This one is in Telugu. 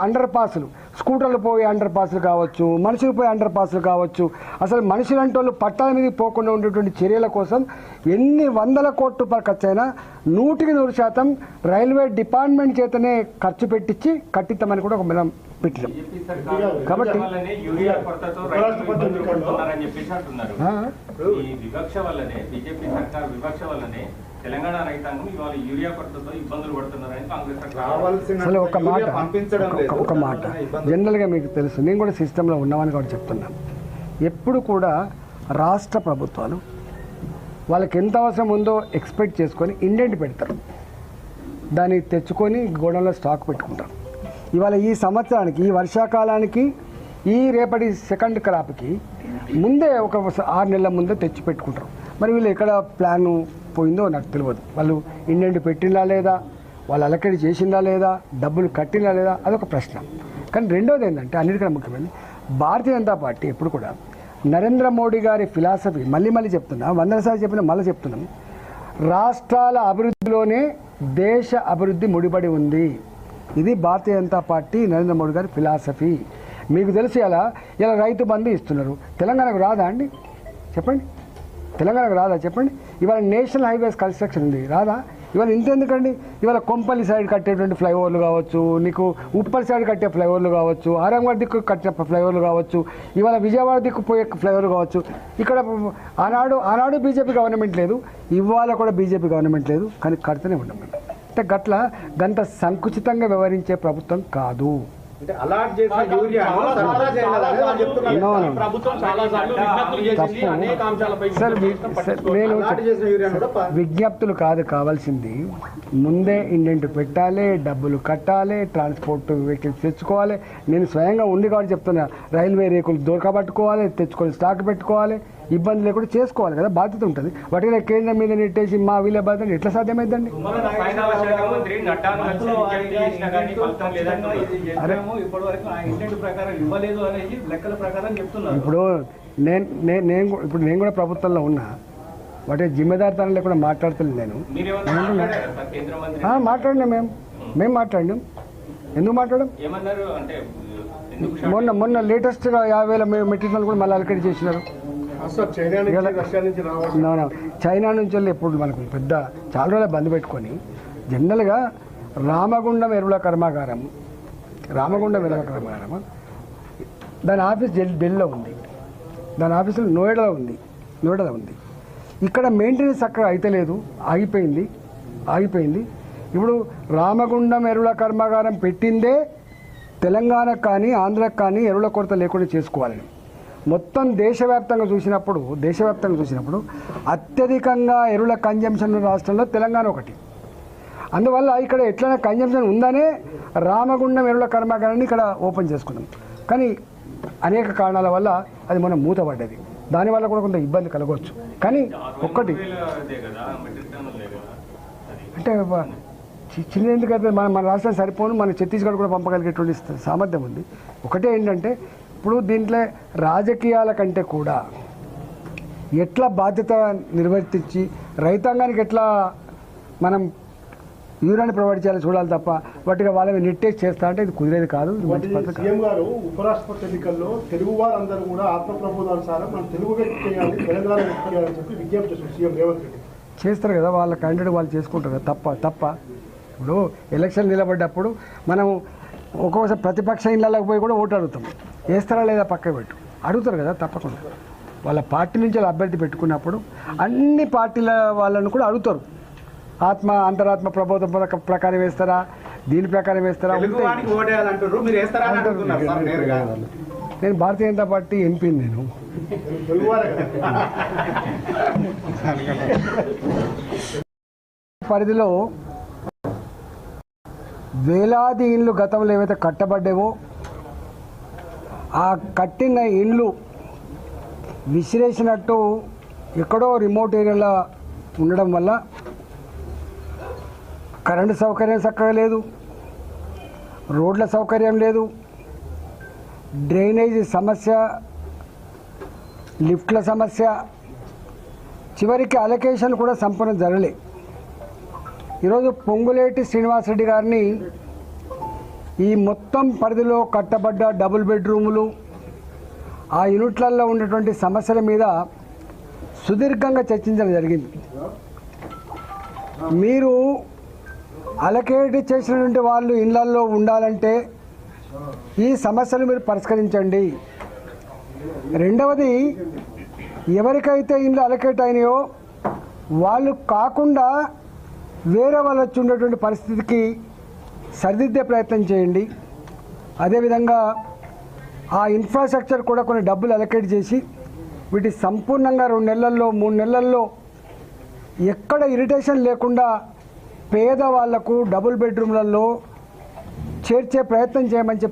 అండర్ పాస్లు, స్కూటర్లు పోయే అండర్ పాస్లు కావచ్చు, మనుషులు పోయే అండర్ పాస్లు కావచ్చు, అసలు మనుషులంటే వాళ్ళు పట్టాల మీద పోకుండా ఉండేటువంటి చర్యల కోసం ఎన్ని వందల కోట్ల రూపాయలు ఖర్చు అయినా 100% రైల్వే డిపార్ట్మెంట్ చేతనే ఖర్చు పెట్టించి కట్టిద్దామని కూడా ఒక మనం పెట్టినాం. కాబట్టి తెలంగాణ రైతాంగం ఇవాళ యూరియా కొరతతో ఇబ్బందులు పడుతున్నారని కాంగ్రెస్ అసలు ఒక మాట జనరల్గా మీకు తెలుసు, నేను కూడా సిస్టంలో ఉన్నామని కూడా చెప్తున్నాను. ఎప్పుడు కూడా రాష్ట్ర ప్రభుత్వాలు వాళ్ళకి ఎంత అవసరం ఉందో ఎక్స్పెక్ట్ చేసుకొని ఇండెంట్ పెడతారు, దాన్ని తెచ్చుకొని గోడౌన్లో స్టాక్ పెట్టుకుంటారు. ఇవాళ ఈ సంవత్సరానికి, ఈ వర్షాకాలానికి, ఈ రేపటి సెకండ్ క్రాప్కి ముందే ఒక 6 నెలల ముందే తెచ్చి పెట్టుకుంటారు. మరి వీళ్ళు ఎక్కడ ప్లాన్ పోయిందో నాకు తెలియదు. వాళ్ళు ఇండెంట్ పెట్టిందా లేదా, వాళ్ళు అలకెడి చేసిందా లేదా, డబ్బులు కట్టిందా లేదా, అదొక ప్రశ్న. కానీ రెండోది ఏంటంటే అన్నిటికన్నా ముఖ్యమైనది, భారతీయ జనతా పార్టీ ఎప్పుడు కూడా నరేంద్ర మోడీ గారి ఫిలాసఫీ మళ్ళీ చెప్తున్నా, 100 సార్లు చెప్పినా మళ్ళీ చెప్తున్నాం, రాష్ట్రాల అభివృద్ధిలోనే దేశ అభివృద్ధి ముడిపడి ఉంది. ఇది భారతీయ జనతా పార్టీ నరేంద్ర మోడీ గారి ఫిలాసఫీ. మీకు తెలిసి ఇలా రైతు బంధు ఇస్తున్నారు, తెలంగాణకు రాదా అండి చెప్పండి? తెలంగాణకు రాదా చెప్పండి? ఇవాళ నేషనల్ హైవేస్ కన్స్ట్రక్షన్ ఉంది, రాదా? ఇవాళ ఇంతెందుకండి, ఇవాళ కొంపల్లి సైడ్ కట్టేటువంటి ఫ్లైఓవర్లు కావచ్చు, నీకు ఉప్పల్ సైడ్ కట్టే ఫ్లైఓవర్లు కావచ్చు, ఆరంగడ్ దిక్కు కట్టే ఫ్లైఓవర్లు కావచ్చు, ఇవాళ విజయవాడ దిక్కు పోయే ఫ్లైఓవర్లు కావచ్చు. ఇక్కడ ఆనాడు బీజేపీ గవర్నమెంట్ లేదు, ఇవాళ కూడా బీజేపీ గవర్నమెంట్ లేదు, కానీ కడుతూనే ఉన్నాం. అంటే గంత సంకుచితంగా వ్యవహరించే ప్రభుత్వం కాదు. విజ్ఞప్తులు కాదు కావాల్సింది, ముందే ఇండెంట్ పెట్టాలి, డబ్బులు కట్టాలి, ట్రాన్స్పోర్ట్ వెహికల్స్ తెచ్చుకోవాలి. నేను స్వయంగా ఉండి కాబట్టి చెప్తున్నా, రైల్వే రేకులు దొరకబట్టుకోవాలి, తెచ్చుకొని స్టాక్ పెట్టుకోవాలి, ఇబ్బంది లేకుండా చేసుకోవాలి కదా, బాధ్యత ఉంటుంది. వాటికి కేంద్రం మీద నెట్టేసి మా వీళ్ళ బాధ్యత ఎట్లా సాధ్యమైందండి? ఇప్పుడు నేను కూడా ప్రభుత్వంలో ఉన్నా, వాటి జిమ్మేదారితనం లేకుండా మాట్లాడుతున్నాను. నేను మాట్లాడినా, మేము మాట్లాడినాం. ఎందుకు మాట్లాడడం? మొన్న లేటెస్ట్గా 50,000 మెట్రిక్ టన్నులు కూడా మళ్ళీ అలకడి చేసినారు. చైనా నుంచి వెళ్ళి ఎప్పుడు మనకు పెద్ద చాలా రోజులు బంద్ పెట్టుకొని, జనరల్గా రామగుండం ఎరువుల కర్మాగారం దాని ఆఫీస్ ఢిల్లీలో ఉంది, దాని ఆఫీసులో నోయిడాలో ఉంది. ఇక్కడ మెయింటెనెన్స్ చక్కగా అయితే లేదు, ఆగిపోయింది. ఇప్పుడు రామగుండం ఎరువుల కర్మాగారం పెట్టిందే తెలంగాణకు కానీ ఆంధ్రకు కానీ ఎరువుల కొరత లేకుండా చేసుకోవాలని. మొత్తం దేశవ్యాప్తంగా చూసినప్పుడు అత్యధికంగా ఎరువుల కన్జంప్షన్ రాష్ట్రంలో తెలంగాణ ఒకటి. అందువల్ల ఇక్కడ ఎట్లయినా కన్జంప్షన్ ఉందనే రామగుండం ఎరువుల కర్మాగారాన్ని ఇక్కడ ఓపెన్ చేసుకున్నాం. కానీ అనేక కారణాల వల్ల అది మనం మూతపడ్డది, దానివల్ల కూడా కొంత ఇబ్బంది కలగవచ్చు. కానీ ఒక్కటి అంటే చిన్న ఎందుకంటే మన రాష్ట్రం సరిపోను, మన ఛత్తీస్గఢ్ కూడా పంపగలిగేటువంటి సామర్థ్యం ఉంది. ఒకటే ఏంటంటే, ఇప్పుడు దీంట్లో రాజకీయాల కంటే కూడా ఎట్లా బాధ్యత నిర్వర్తించి రైతాంగానికి ఎట్లా మనం యూరియాని ప్రొవైడ్ చేయాలో చూడాలి తప్ప వాటిగా వాళ్ళని నెట్టేసి చేస్తా అంటే ఇది కుదిరేది కాదు. సీఎం గారు ఉపరాష్ట్రపతి ఎన్నికల్లో తెలుగు వారందరూ కూడా ఆత్మప్రబోధానుసారం మనం తెలుగు వ్యక్తి చేయాలి, తెలంగాణ వ్యక్తి చేయాలని చెప్పి విజ్ఞప్తి చేస్తారు సీఎం రేవంత్ రెడ్డి. చేస్తారు కదా, వాళ్ళ క్యాండిడేట్ వాళ్ళు చేసుకుంటారు కదా, తప్ప ఇప్పుడు ఎలక్షన్ నిలబడ్డప్పుడు మనం ఒక్కొక్కసారి ప్రతిపక్ష ఇళ్ళకి పోయి కూడా ఓటు అడుగుతాం, వేస్తారా లేదా పక్క పెట్టు అడుగుతారు కదా, తప్పకుండా వాళ్ళ పార్టీ నుంచి అభ్యర్థి పెట్టుకున్నప్పుడు అన్ని పార్టీల వాళ్ళను కూడా అడుగుతారు. అంతరాత్మ ప్రబోధం ప్రకారం వేస్తారా, దీని ప్రకారం వేస్తారా. నేను భారతీయ జనతా పార్టీ ఎంపీని. నేను పరిధిలో వేలాది ఇండ్లు గతంలో ఏవైతే కట్టబడ్డావో ఆ కట్టిన ఇండ్లు విసిరేసినట్టు ఎక్కడో రిమోట్ ఏరియాలో ఉండడం వల్ల కరెంటు సౌకర్యం చక్కగా లేదు, రోడ్ల సౌకర్యం లేదు, డ్రైనేజీ సమస్య, లిఫ్ట్ల సమస్య, చివరికి అలొకేషన్ కూడా సంపూర్ణ జరగలే. ఈరోజు పొంగులేటి శ్రీనివాసరెడ్డి గారిని ఈ మొత్తం పరిధిలో కట్టబడ్డ డబుల్ బెడ్రూములు ఆ యూనిట్లలో ఉన్నటువంటి సమస్యల మీద సుదీర్ఘంగా చర్చించడం జరిగింది. మీరు అలకేట్ చేసినటువంటి వాళ్ళు ఇళ్లల్లో ఉండాలంటే ఈ సమస్యలు మీరు పరిష్కరించండి. రెండవది, ఎవరికైతే ఇండ్లు అలకేట్ అయినాయో వాళ్ళు కాకుండా వేరే వాళ్ళు వచ్చి ఉండేటువంటి పరిస్థితికి సరిదిద్దే ప్రయత్నం చేయండి. అదేవిధంగా ఆ ఇన్ఫ్రాస్ట్రక్చర్ కూడా కొన్ని డబ్బులు అలకేట్ చేసి వీటి సంపూర్ణంగా 2 నెలల్లో 3 నెలల్లో ఎక్కడ ఇరిటేషన్ లేకుండా పేదవాళ్లకు డబుల్ బెడ్రూమ్లలో చేర్చే ప్రయత్నం చేయమని చెప్పి